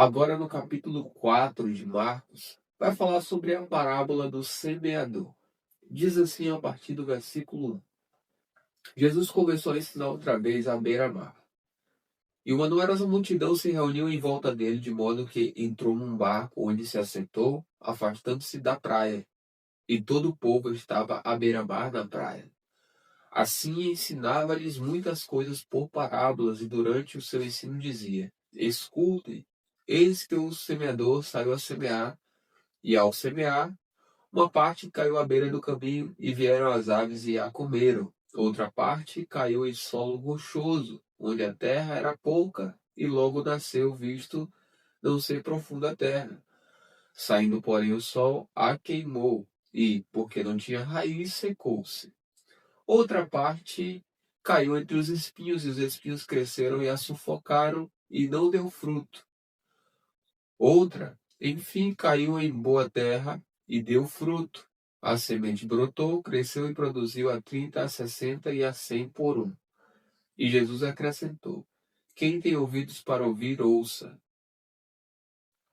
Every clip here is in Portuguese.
Agora, no capítulo 4 de Marcos, vai falar sobre a parábola do semeador. Diz assim a partir do versículo 1. Jesus começou a ensinar outra vez à beira-mar. E uma numerosa multidão se reuniu em volta dele, de modo que entrou num barco onde se assentou, afastando-se da praia. E todo o povo estava à beira-mar na praia. Assim ensinava-lhes muitas coisas por parábolas, e durante o seu ensino dizia: Escutem, eis que o semeador saiu a semear. E ao semear, uma parte caiu à beira do caminho, e vieram as aves e a comeram. Outra parte caiu em solo rochoso, onde a terra era pouca, e logo nasceu, visto não ser profunda a terra. Saindo, porém, o sol, a queimou, e, porque não tinha raiz, secou-se. Outra parte caiu entre os espinhos, e os espinhos cresceram e a sufocaram, e não deu fruto. Outra, enfim, caiu em boa terra e deu fruto. A semente brotou, cresceu e produziu a 30, a 60 e a 100 por um. E Jesus acrescentou: Quem tem ouvidos para ouvir, ouça.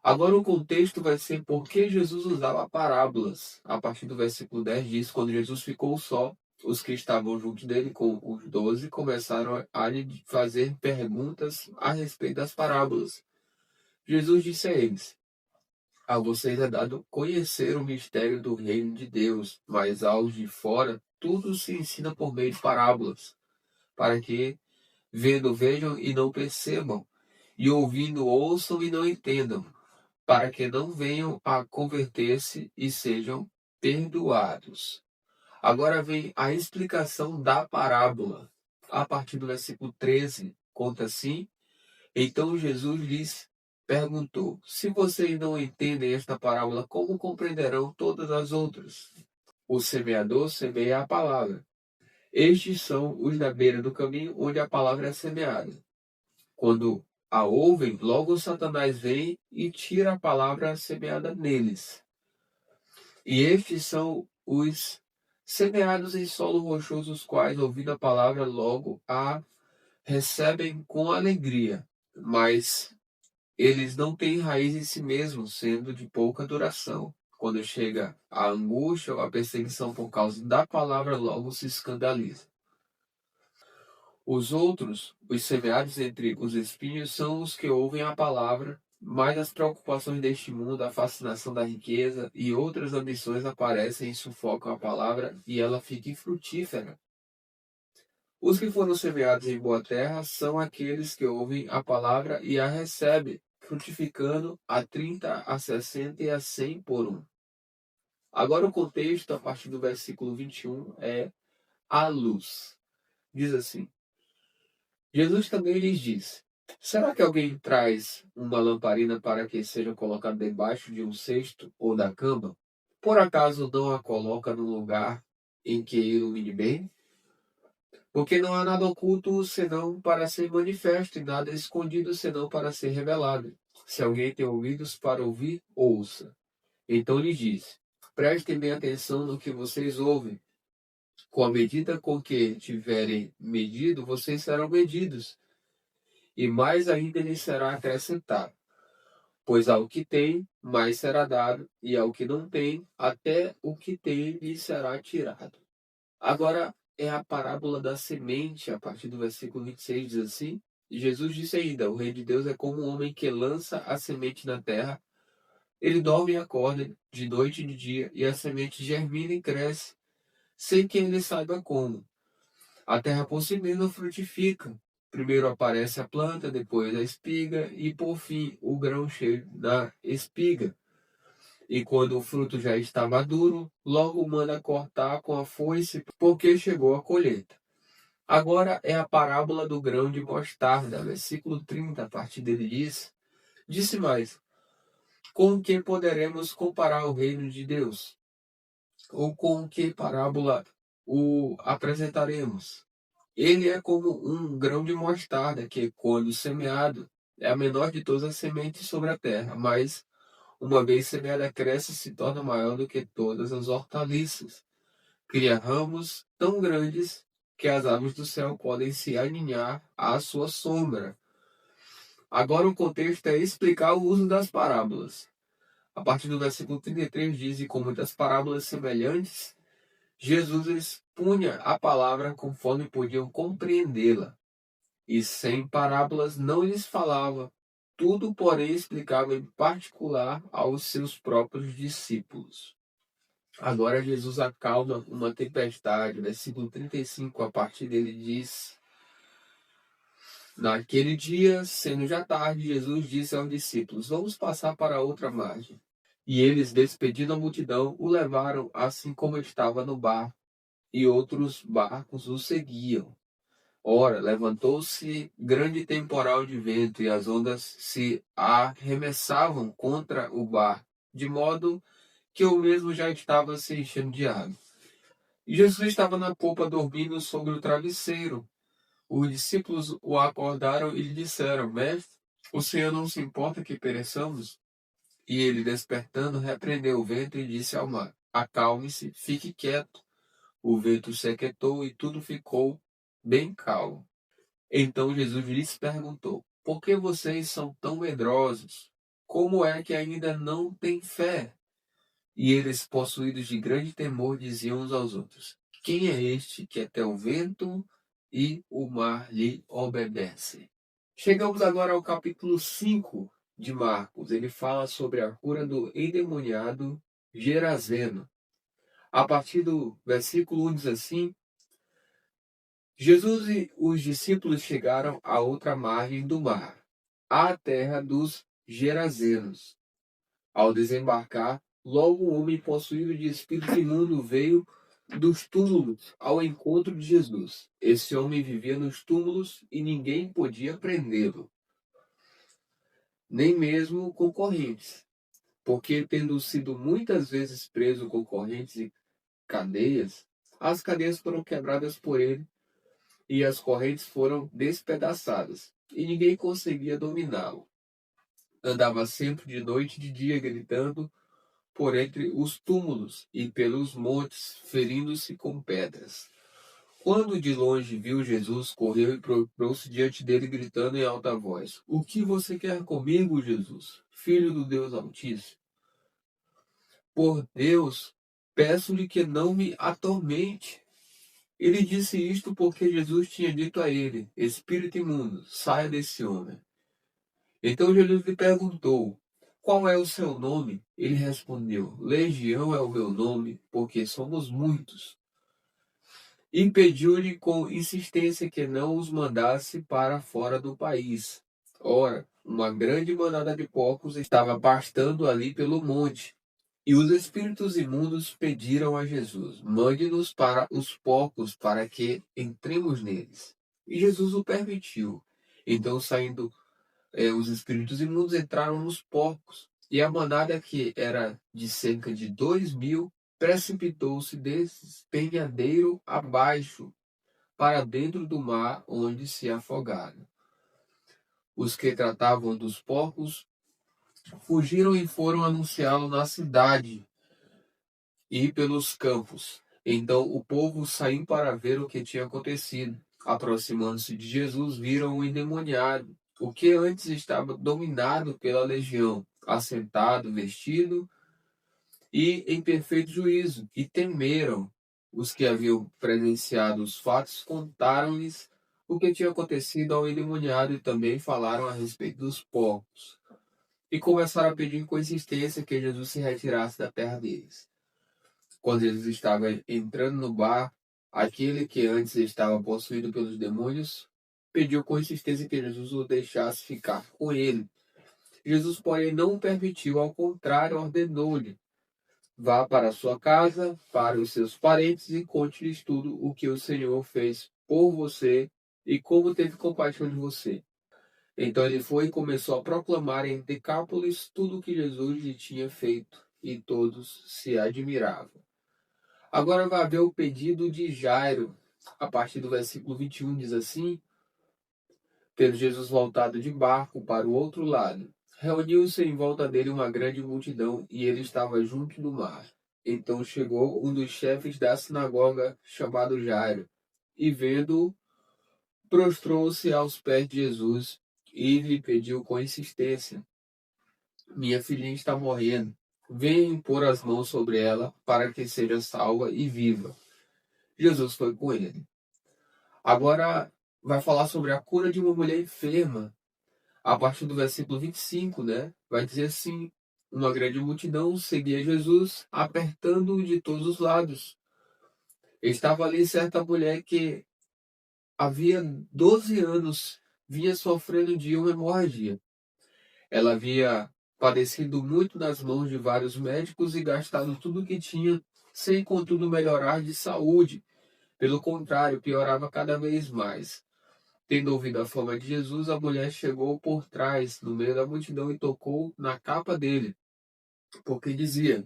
Agora o contexto vai ser por que Jesus usava parábolas. A partir do versículo 10 diz: Quando Jesus ficou só, os que estavam junto dele com os 12 começaram a lhe fazer perguntas a respeito das parábolas. Jesus disse a eles: A vocês é dado conhecer o mistério do reino de Deus, mas aos de fora tudo se ensina por meio de parábolas, para que, vendo, vejam e não percebam, e ouvindo, ouçam e não entendam, para que não venham a converter-se e sejam perdoados. Agora vem a explicação da parábola. A partir do versículo 13, conta assim: Então Jesus lhes perguntou: Se vocês não entendem esta parábola, como compreenderão todas as outras? O semeador semeia a palavra. Estes são os da beira do caminho, onde a palavra é semeada. Quando a ouvem, logo Satanás vem e tira a palavra semeada neles. E estes são os semeados em solo rochoso, os quais, ouvindo a palavra, logo a recebem com alegria, mas eles não têm raiz em si mesmos, sendo de pouca duração. Quando chega a angústia ou a perseguição por causa da palavra, logo se escandaliza. Os outros, os semeados entre os espinhos, são os que ouvem a palavra, mas as preocupações deste mundo, a fascinação da riqueza e outras ambições aparecem e sufocam a palavra e ela fica infrutífera. Os que foram semeados em boa terra são aqueles que ouvem a palavra e a recebem, frutificando a 30, a 60 e a 100 por um. Agora o contexto, a partir do versículo 21, é a luz. Diz assim: Jesus também lhes disse: Será que alguém traz uma lamparina para que seja colocada debaixo de um cesto ou da cama? Por acaso não a coloca no lugar em que ilumine bem? Porque não há nada oculto senão para ser manifesto, e nada escondido senão para ser revelado. Se alguém tem ouvidos para ouvir, ouça. Então lhe disse: Prestem bem atenção no que vocês ouvem. Com a medida com que tiverem medido, vocês serão medidos, e mais ainda lhes será acrescentado. Pois ao que tem, mais será dado, e ao que não tem, até o que tem lhe será tirado. Agora é a parábola da semente, a partir do versículo 26 diz assim: E Jesus disse ainda: O reino de Deus é como um homem que lança a semente na terra. Ele dorme e acorda de noite e de dia, e a semente germina e cresce, sem que ele saiba como. A terra por si mesma frutifica. Primeiro aparece a planta, depois a espiga, e por fim o grão cheio da espiga. E quando o fruto já está maduro, logo manda cortar com a foice, porque chegou a colheita. Agora é a parábola do grão de mostarda, versículo 30, a partir dele diz: Disse mais: Com que poderemos comparar o reino de Deus? Ou com que parábola o apresentaremos? Ele é como um grão de mostarda, que, quando semeado, é a menor de todas as sementes sobre a terra, mas, uma vez semeada, cresce e se torna maior do que todas as hortaliças. Cria ramos tão grandes que as aves do céu podem se aninhar à sua sombra. Agora o contexto é explicar o uso das parábolas. A partir do versículo 33 diz: e com muitas parábolas semelhantes, Jesus expunha a palavra conforme podiam compreendê-la. E sem parábolas não lhes falava. Tudo, porém, explicava em particular aos seus próprios discípulos. Agora Jesus acalma uma tempestade. Versículo 35, a partir dele diz: naquele dia, sendo já tarde, Jesus disse aos discípulos: vamos passar para outra margem. E eles, despedindo a multidão, o levaram assim como estava no barco, e outros barcos o seguiam. Ora, levantou-se grande temporal de vento, e as ondas se arremessavam contra o barco, de modo que o mesmo já estava se enchendo de água. E Jesus estava na popa dormindo sobre o travesseiro. Os discípulos o acordaram e lhe disseram: mestre, o Senhor não se importa que pereçamos? E ele, despertando, repreendeu o vento e disse ao mar: acalme-se, fique quieto. O vento se aquietou e tudo ficou bem calmo. Então Jesus lhes perguntou: por que vocês são tão medrosos? Como é que ainda não têm fé? E eles, possuídos de grande temor, diziam uns aos outros: quem é este que até o vento e o mar lhe obedecem? Chegamos agora ao capítulo 5 de Marcos. Ele fala sobre a cura do endemoniado Gerazeno. A partir do versículo 1 diz assim: Jesus e os discípulos chegaram à outra margem do mar, à terra dos Gerazenos. Ao desembarcar, logo um homem possuído de espírito imundo veio dos túmulos ao encontro de Jesus. Esse homem vivia nos túmulos e ninguém podia prendê-lo, nem mesmo concorrentes, porque, tendo sido muitas vezes preso com correntes e cadeias, as cadeias foram quebradas por ele e as correntes foram despedaçadas, e ninguém conseguia dominá-lo. Andava sempre de noite e de dia gritando por entre os túmulos e pelos montes, ferindo-se com pedras. Quando de longe viu Jesus, correu e prostrou-se diante dele, gritando em alta voz: o que você quer comigo, Jesus, filho do Deus Altíssimo? Por Deus, peço-lhe que não me atormente. Ele disse isto porque Jesus tinha dito a ele: espírito imundo, saia desse homem. Então Jesus lhe perguntou: qual é o seu nome? Ele respondeu: Legião é o meu nome, porque somos muitos. E pediu-lhe com insistência que não os mandasse para fora do país. Ora, uma grande manada de porcos estava pastando ali pelo monte. E os espíritos imundos pediram a Jesus: mande-nos para os porcos, para que entremos neles. E Jesus o permitiu. Então, saindo os espíritos imundos, entraram nos porcos. E a manada, que era de cerca de 2.000, precipitou-se despenhadeiro abaixo, para dentro do mar, onde se afogaram. Os que tratavam dos porcos fugiram e foram anunciá-lo na cidade e pelos campos. Então o povo saiu para ver o que tinha acontecido. Aproximando-se de Jesus, viram o endemoniado, o que antes estava dominado pela legião, assentado, vestido e em perfeito juízo, e temeram. Os que haviam presenciado os fatos contaram-lhes o que tinha acontecido ao endemoniado e também falaram a respeito dos porcos. E começaram a pedir com insistência que Jesus se retirasse da terra deles. Quando Jesus estava entrando no bar, aquele que antes estava possuído pelos demônios pediu com insistência que Jesus o deixasse ficar com ele. Jesus, porém, não o permitiu, ao contrário, ordenou-lhe: vá para a sua casa, para os seus parentes e conte-lhes tudo o que o Senhor fez por você e como teve compaixão de você. Então ele foi e começou a proclamar em Decápolis tudo o que Jesus lhe tinha feito, e todos se admiravam. Agora vai ver o pedido de Jairo. A partir do versículo 21 diz assim: tendo Jesus voltado de barco para o outro lado, reuniu-se em volta dele uma grande multidão, e ele estava junto do mar. Então chegou um dos chefes da sinagoga, chamado Jairo, e vendo-o, prostrou-se aos pés de Jesus e lhe pediu com insistência: minha filhinha está morrendo. Venha impor as mãos sobre ela para que seja salva e viva. Jesus foi com ele. Agora vai falar sobre a cura de uma mulher enferma. A partir do versículo 25, né? Vai dizer assim: uma grande multidão seguia Jesus, apertando-o de todos os lados. Estava ali certa mulher que havia 12 anos vinha sofrendo de uma hemorragia. Ela havia padecido muito nas mãos de vários médicos e gastado tudo o que tinha, sem contudo melhorar de saúde. Pelo contrário, piorava cada vez mais. Tendo ouvido a fama de Jesus, a mulher chegou por trás, no meio da multidão, e tocou na capa dele, porque dizia: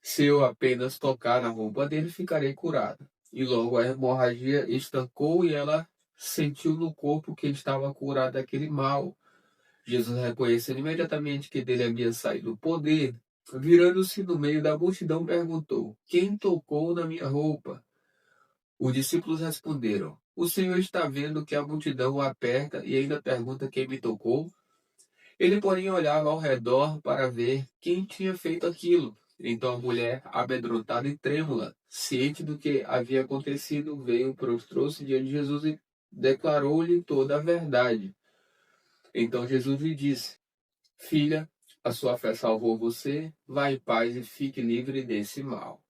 se eu apenas tocar na roupa dele, ficarei curada. E logo a hemorragia estancou e ela sentiu no corpo que estava curada daquele mal. Jesus, reconhecendo imediatamente que dele havia saído o poder, virando-se no meio da multidão, perguntou: quem tocou na minha roupa? Os discípulos responderam: o Senhor está vendo que a multidão o aperta e ainda pergunta quem me tocou? Ele, porém, olhava ao redor para ver quem tinha feito aquilo. Então a mulher, amedrontada e trêmula, ciente do que havia acontecido, veio, prostrou-se diante de Jesus e declarou-lhe toda a verdade. Então Jesus lhe disse: filha, a sua fé salvou você, vá em paz e fique livre desse mal.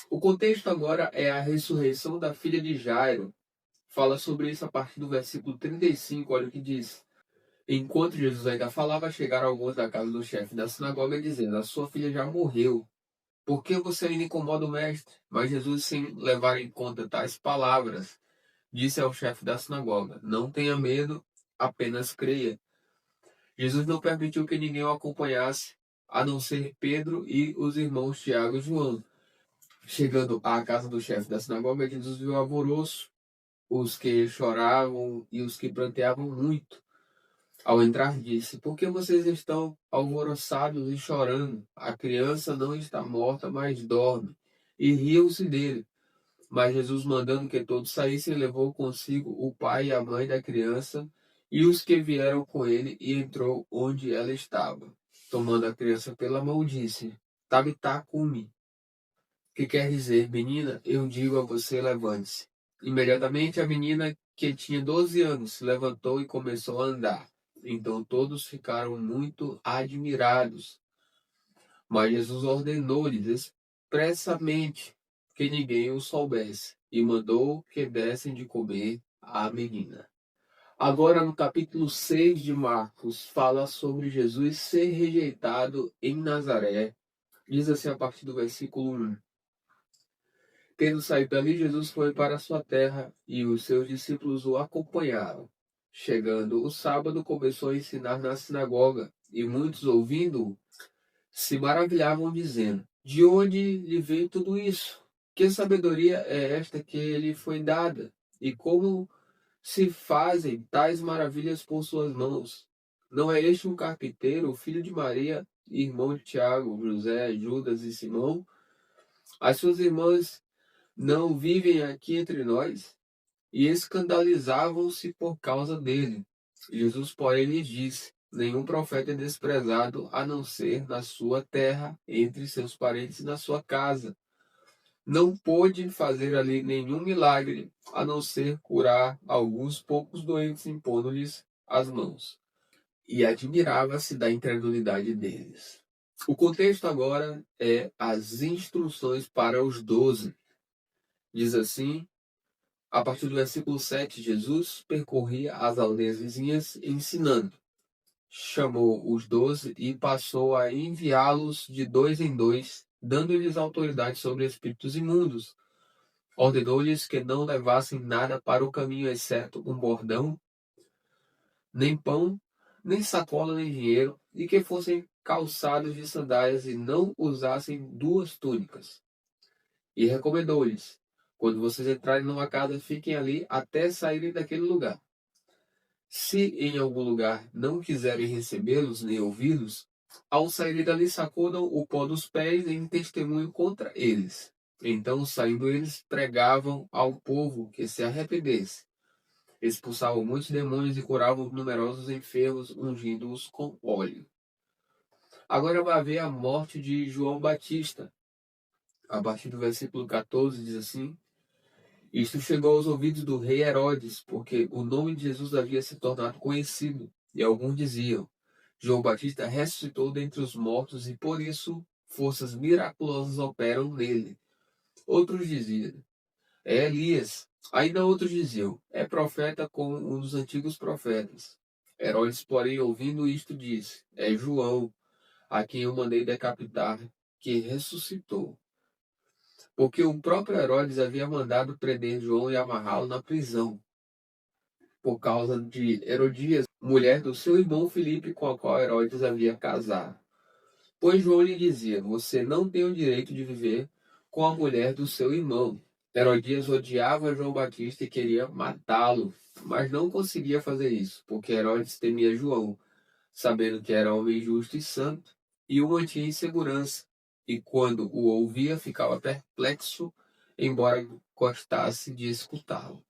O contexto agora é a ressurreição da filha de Jairo. Fala sobre isso a partir do versículo 35, olha o que diz. Enquanto Jesus ainda falava, chegaram alguns da casa do chefe da sinagoga dizendo: a sua filha já morreu. Por que você ainda incomoda o mestre? Mas Jesus, sem levar em conta tais palavras, disse ao chefe da sinagoga: não tenha medo, apenas creia. Jesus não permitiu que ninguém o acompanhasse, a não ser Pedro e os irmãos Tiago e João. Chegando à casa do chefe da sinagoga, Jesus viu alvoroço, os que choravam e os que pranteavam muito. Ao entrar, disse: por que vocês estão alvoroçados e chorando? A criança não está morta, mas dorme. E riam-se dele. Mas Jesus, mandando que todos saíssem, levou consigo o pai e a mãe da criança e os que vieram com ele, e entrou onde ela estava. Tomando a criança pela mão, disse: Tabitá cumi, que quer dizer: menina, eu digo a você, levante-se. Imediatamente a menina, que tinha 12 anos, se levantou e começou a andar. Então todos ficaram muito admirados. Mas Jesus ordenou-lhes expressamente que ninguém o soubesse e mandou que dessem de comer à menina. Agora, no capítulo 6 de Marcos, fala sobre Jesus ser rejeitado em Nazaré. Diz assim a partir do versículo 1. Tendo saído dali, Jesus foi para a sua terra e os seus discípulos o acompanharam. Chegando o sábado, começou a ensinar na sinagoga, e muitos, ouvindo-o, se maravilhavam, dizendo: de onde lhe veio tudo isso? Que sabedoria é esta que lhe foi dada? E como se fazem tais maravilhas por suas mãos? Não é este um carpinteiro, filho de Maria, irmão de Tiago, José, Judas e Simão? As suas irmãs não vivem aqui entre nós? E escandalizavam-se por causa dele. Jesus, porém, lhes disse: nenhum profeta é desprezado a não ser na sua terra, entre seus parentes e na sua casa. Não pôde fazer ali nenhum milagre, a não ser curar alguns poucos doentes, impondo-lhes as mãos. E admirava-se da incredulidade deles. O contexto agora é as instruções para os 12. Diz assim: a partir do versículo 7, Jesus percorria as aldeias vizinhas ensinando. Chamou os 12 e passou a enviá-los de dois em dois, dando-lhes autoridade sobre espíritos imundos. Ordenou-lhes que não levassem nada para o caminho, exceto um bordão, nem pão, nem sacola, nem dinheiro, e que fossem calçados de sandálias e não usassem duas túnicas. E recomendou-lhes: quando vocês entrarem numa casa, fiquem ali até saírem daquele lugar. Se em algum lugar não quiserem recebê-los nem ouvi-los, ao saírem dali sacudam o pó dos pés em testemunho contra eles. Então, saindo eles, pregavam ao povo que se arrependesse. expulsavam muitos demônios e curavam numerosos enfermos, ungindo-os com óleo. Agora vai haver a morte de João Batista. A partir do versículo 14 diz assim: Isto chegou aos ouvidos do rei Herodes, porque o nome de Jesus havia se tornado conhecido, e alguns diziam: João Batista ressuscitou dentre os mortos e por isso forças miraculosas operam nele. Outros diziam: É Elias. Ainda outros diziam: É profeta como um dos antigos profetas. Herodes, porém, ouvindo isto, disse: É João, a quem eu mandei decapitar, que ressuscitou. Porque o próprio Herodes havia mandado prender João e amarrá-lo na prisão, por causa de Herodias, mulher do seu irmão Filipe, com a qual Herodes havia casado. Pois João lhe dizia: Você não tem o direito de viver com a mulher do seu irmão. Herodias odiava João Batista e queria matá-lo, mas não conseguia fazer isso, porque Herodes temia João, sabendo que era homem justo e santo, e o mantinha em segurança. E quando o ouvia, ficava perplexo, embora gostasse de escutá-lo.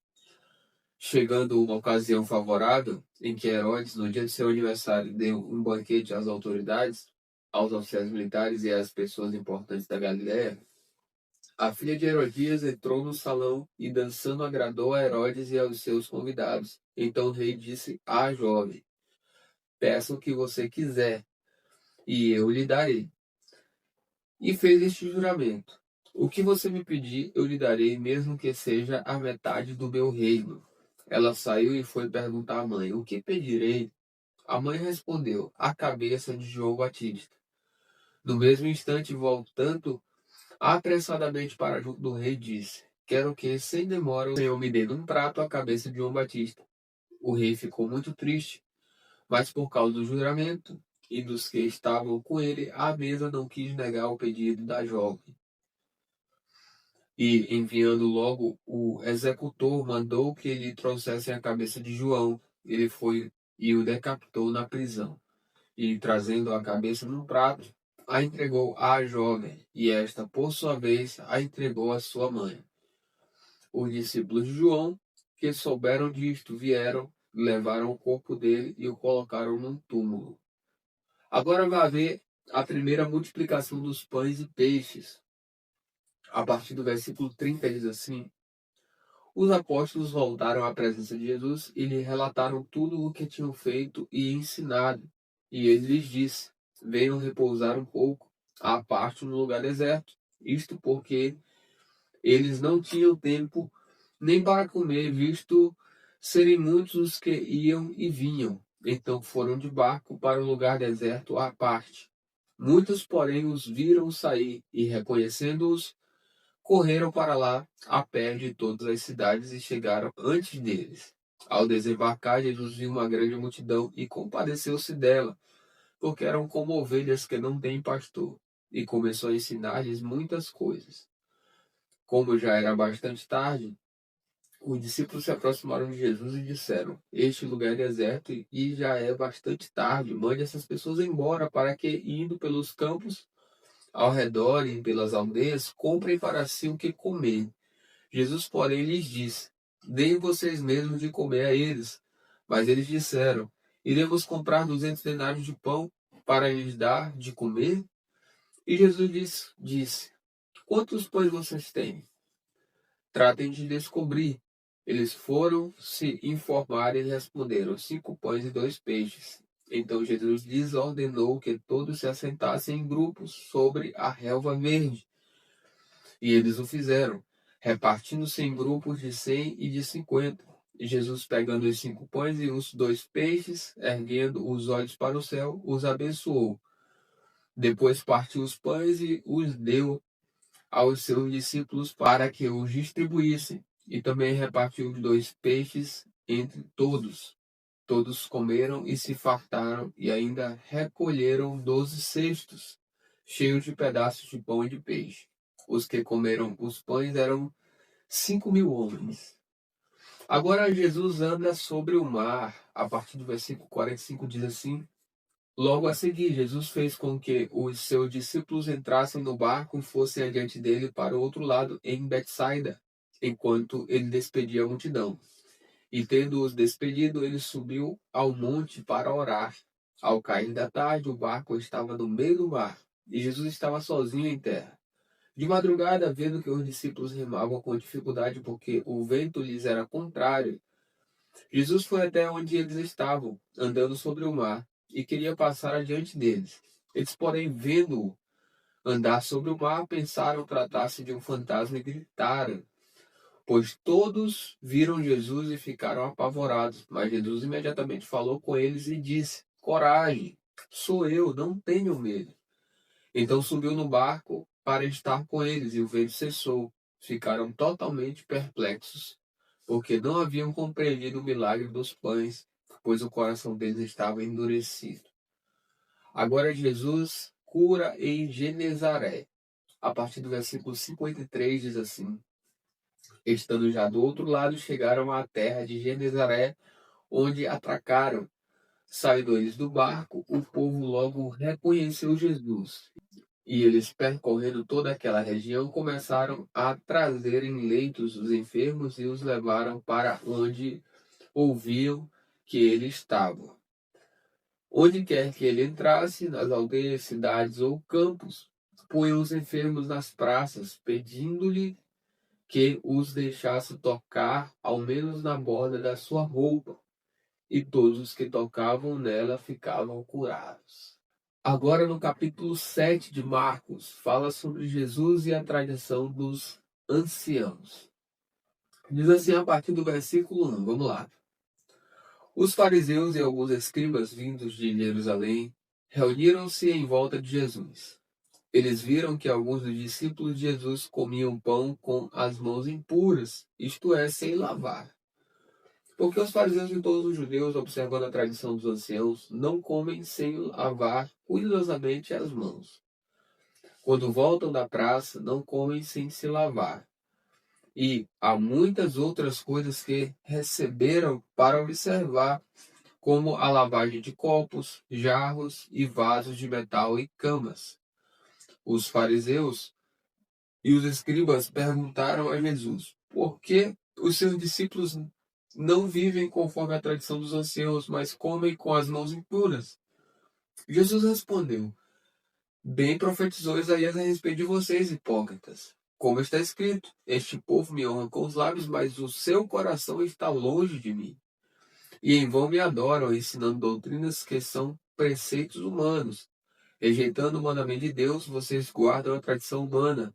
Chegando uma ocasião favorável, em que Herodes, no dia de seu aniversário, deu um banquete às autoridades, aos oficiais militares e às pessoas importantes da Galiléia, a filha de Herodias entrou no salão e, dançando, agradou a Herodes e aos seus convidados. Então o rei disse à jovem: Peça o que você quiser, e eu lhe darei. E fez este juramento: O que você me pedir, eu lhe darei, mesmo que seja a metade do meu reino. Ela saiu e foi perguntar à mãe: O que pedirei? A mãe respondeu: A cabeça de João Batista. No mesmo instante, voltando apressadamente para junto do rei, disse: Quero que, sem demora, o Senhor me dê num prato a cabeça de João Batista. O rei ficou muito triste, mas por causa do juramento e dos que estavam com ele, a mesa não quis negar o pedido da jovem. E, enviando logo o executor, mandou que lhe trouxessem a cabeça de João. Ele foi e o decapitou na prisão. E, trazendo a cabeça num prato, a entregou à jovem, e esta, por sua vez, a entregou à sua mãe. Os discípulos de João, que souberam disto, vieram, levaram o corpo dele e o colocaram num túmulo. Agora vai haver a primeira multiplicação dos pães e peixes. A partir do versículo 30 diz assim: Os apóstolos voltaram à presença de Jesus e lhe relataram tudo o que tinham feito e ensinado. E ele lhes disse: Venham repousar um pouco, à parte no lugar deserto. Isto porque eles não tinham tempo nem para comer, visto serem muitos os que iam e vinham. Então foram de barco para um lugar deserto à parte. Muitos, porém, os viram sair e, reconhecendo-os, correram para lá a pé de todas as cidades e chegaram antes deles. Ao desembarcar, Jesus viu uma grande multidão e compadeceu-se dela, porque eram como ovelhas que não têm pastor, e começou a ensinar-lhes muitas coisas. Como já era bastante tarde, os discípulos se aproximaram de Jesus e disseram: Este lugar é deserto e já é bastante tarde. Mande essas pessoas embora, para que, indo pelos campos ao redor e pelas aldeias, comprem para si o que comer. Jesus, porém, lhes disse: Deem vocês mesmos de comer a eles. Mas eles disseram: Iremos comprar 200 denários de pão para lhes dar de comer? E Jesus disse: Quantos pães vocês têm? Tratem de descobrir. Eles foram se informar e responderam: 5 pães e 2 peixes. Então Jesus lhes ordenou que todos se assentassem em grupos sobre a relva verde. E eles o fizeram, repartindo-se em grupos de 100 e de 50. E Jesus, pegando os 5 pães e os 2 peixes, erguendo os olhos para o céu, os abençoou. Depois partiu os pães e os deu aos seus discípulos para que os distribuíssem. E também repartiu os 2 peixes entre todos. Todos comeram e se fartaram, e ainda recolheram 12 cestos, cheios de pedaços de pão e de peixe. Os que comeram os pães eram 5.000 homens. Agora Jesus anda sobre o mar. A partir do versículo 45 diz assim: Logo a seguir, Jesus fez com que os seus discípulos entrassem no barco e fossem adiante dele para o outro lado, em Betsaida, enquanto ele despedia a multidão. E tendo-os despedido, ele subiu ao monte para orar. Ao cair da tarde, o barco estava no meio do mar, e Jesus estava sozinho em terra. De madrugada, vendo que os discípulos remavam com dificuldade porque o vento lhes era contrário, Jesus foi até onde eles estavam, andando sobre o mar, e queria passar adiante deles. Eles, porém, vendo-o andar sobre o mar, pensaram tratar-se de um fantasma e gritaram, pois todos viram Jesus e ficaram apavorados. Mas Jesus imediatamente falou com eles e disse: Coragem, sou eu, não tenham medo. Então subiu no barco para estar com eles, e o vento cessou. Ficaram totalmente perplexos, porque não haviam compreendido o milagre dos pães, pois o coração deles estava endurecido. Agora Jesus cura em Genezaré. A partir do versículo 53 diz assim: Estando já do outro lado, chegaram à terra de Genezaré, onde atracaram. Saindo eles do barco, o povo logo reconheceu Jesus. E eles, percorrendo toda aquela região, começaram a trazer em leitos os enfermos e os levaram para onde ouviam que ele estava. Onde quer que ele entrasse, nas aldeias, cidades ou campos, punham os enfermos nas praças, pedindo-lhe que os deixasse tocar, ao menos na borda da sua roupa, e todos os que tocavam nela ficavam curados. Agora, no capítulo 7 de Marcos, fala sobre Jesus e a tradição dos anciãos. Diz assim a partir do versículo 1, vamos lá. Os fariseus e alguns escribas vindos de Jerusalém reuniram-se em volta de Jesus. Eles viram que alguns dos discípulos de Jesus comiam pão com as mãos impuras, isto é, sem lavar. Porque os fariseus e todos os judeus, observando a tradição dos anciãos, não comem sem lavar cuidadosamente as mãos. Quando voltam da praça, não comem sem se lavar. E há muitas outras coisas que receberam para observar, como a lavagem de copos, jarros e vasos de metal e camas. Os fariseus e os escribas perguntaram a Jesus: por que os seus discípulos não vivem conforme a tradição dos anciãos, mas comem com as mãos impuras? Jesus respondeu: bem profetizou Isaías a respeito de vocês, hipócritas. Como está escrito: este povo me honra com os lábios, mas o seu coração está longe de mim. E em vão me adoram, ensinando doutrinas que são preceitos humanos. Rejeitando o mandamento de Deus, vocês guardam a tradição humana.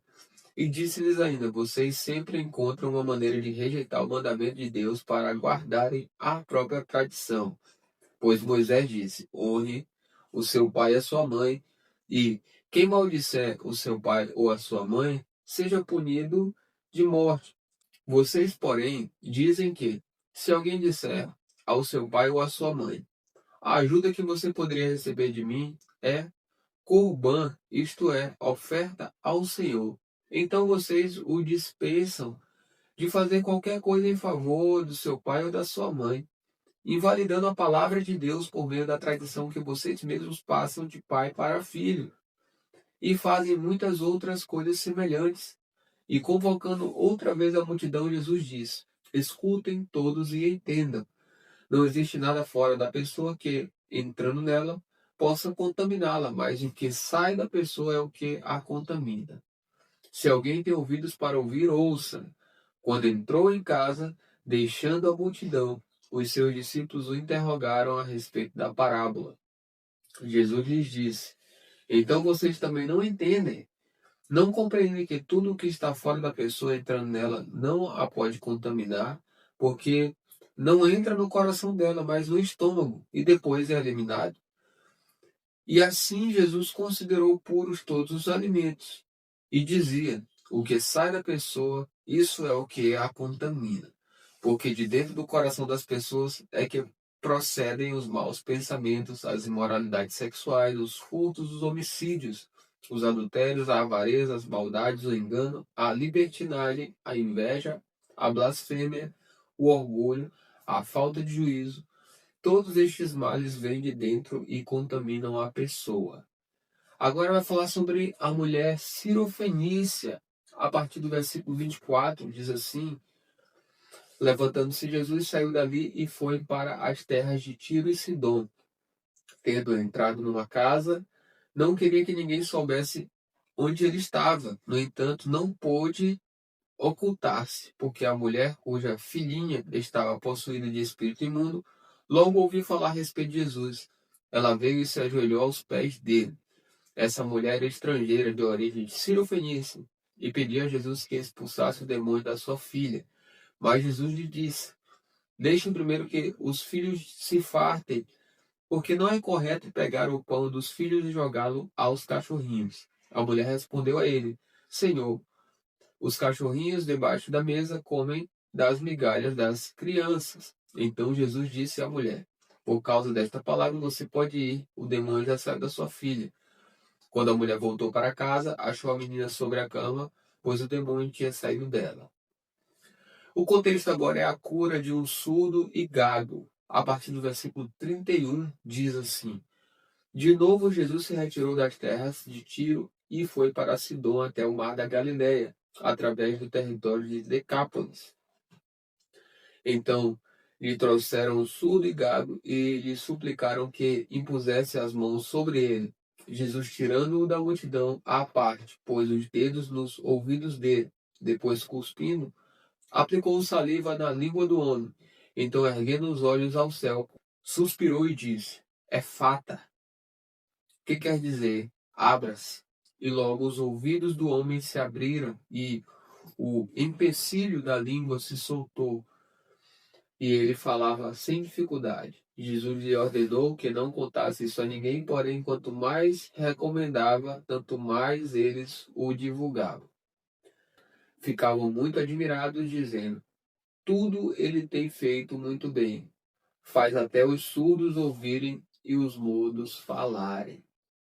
E disse-lhes ainda: vocês sempre encontram uma maneira de rejeitar o mandamento de Deus para guardarem a própria tradição. Pois Moisés disse: honre o seu pai e a sua mãe, e quem maldisser o seu pai ou a sua mãe, seja punido de morte. Vocês, porém, dizem que, se alguém disser ao seu pai ou à sua mãe: a ajuda que você poderia receber de mim é Corban, isto é, oferta ao Senhor. Então vocês o dispensam de fazer qualquer coisa em favor do seu pai ou da sua mãe, invalidando a palavra de Deus por meio da tradição que vocês mesmos passam de pai para filho, e fazem muitas outras coisas semelhantes. E convocando outra vez a multidão, Jesus diz: escutem todos e entendam. Não existe nada fora da pessoa que, entrando nela, possa contaminá-la, mas o que sai da pessoa é o que a contamina. Se alguém tem ouvidos para ouvir, ouça. Quando entrou em casa, deixando a multidão, os seus discípulos o interrogaram a respeito da parábola. Jesus lhes disse: então vocês também não entendem? Não compreendem que tudo o que está fora da pessoa entrando nela não a pode contaminar, porque não entra no coração dela, mas no estômago, e depois é eliminado? E assim Jesus considerou puros todos os alimentos, e dizia: o que sai da pessoa, isso é o que a contamina. Porque de dentro do coração das pessoas é que procedem os maus pensamentos, as imoralidades sexuais, os furtos, os homicídios, os adultérios, a avareza, as maldades, o engano, a libertinagem, a inveja, a blasfêmia, o orgulho, a falta de juízo. Todos estes males vêm de dentro e contaminam a pessoa. Agora vai falar sobre a mulher cirofenícia. A partir do versículo 24, diz assim: Levantando-se Jesus, saiu dali e foi para as terras de Tiro e Sidom. Tendo entrado numa casa, não queria que ninguém soubesse onde ele estava. No entanto, não pôde ocultar-se, porque a mulher, cuja filhinha estava possuída de espírito imundo, logo ouviu falar a respeito de Jesus. Ela veio e se ajoelhou aos pés dele. Essa mulher era estrangeira, de origem de Cirofenícia, e pedia a Jesus que expulsasse o demônio da sua filha. Mas Jesus lhe disse: deixem primeiro que os filhos se fartem, porque não é correto pegar o pão dos filhos e jogá-lo aos cachorrinhos. A mulher respondeu a ele: Senhor, os cachorrinhos debaixo da mesa comem das migalhas das crianças. Então Jesus disse à mulher: por causa desta palavra você pode ir, o demônio já saiu da sua filha. Quando a mulher voltou para casa, achou a menina sobre a cama, pois o demônio tinha saído dela. O contexto agora é a cura de um surdo e gago. A partir do versículo 31, diz assim: de novo Jesus se retirou das terras de Tiro e foi para Sidom até o mar da Galileia, através do território de Decápolis. Então lhe trouxeram o surdo e gago e lhe suplicaram que impusesse as mãos sobre ele. Jesus, tirando-o da multidão à parte, pôs os dedos nos ouvidos dele. Depois, cuspindo, aplicou saliva na língua do homem. Então, erguendo os olhos ao céu, suspirou e disse: Efata, que quer dizer abra-se. E logo os ouvidos do homem se abriram e o empecilho da língua se soltou e ele falava sem dificuldade. Jesus lhe ordenou que não contasse isso a ninguém, porém, quanto mais recomendava, tanto mais eles o divulgavam. Ficavam muito admirados, dizendo: tudo ele tem feito muito bem. Faz até os surdos ouvirem e os mudos falarem.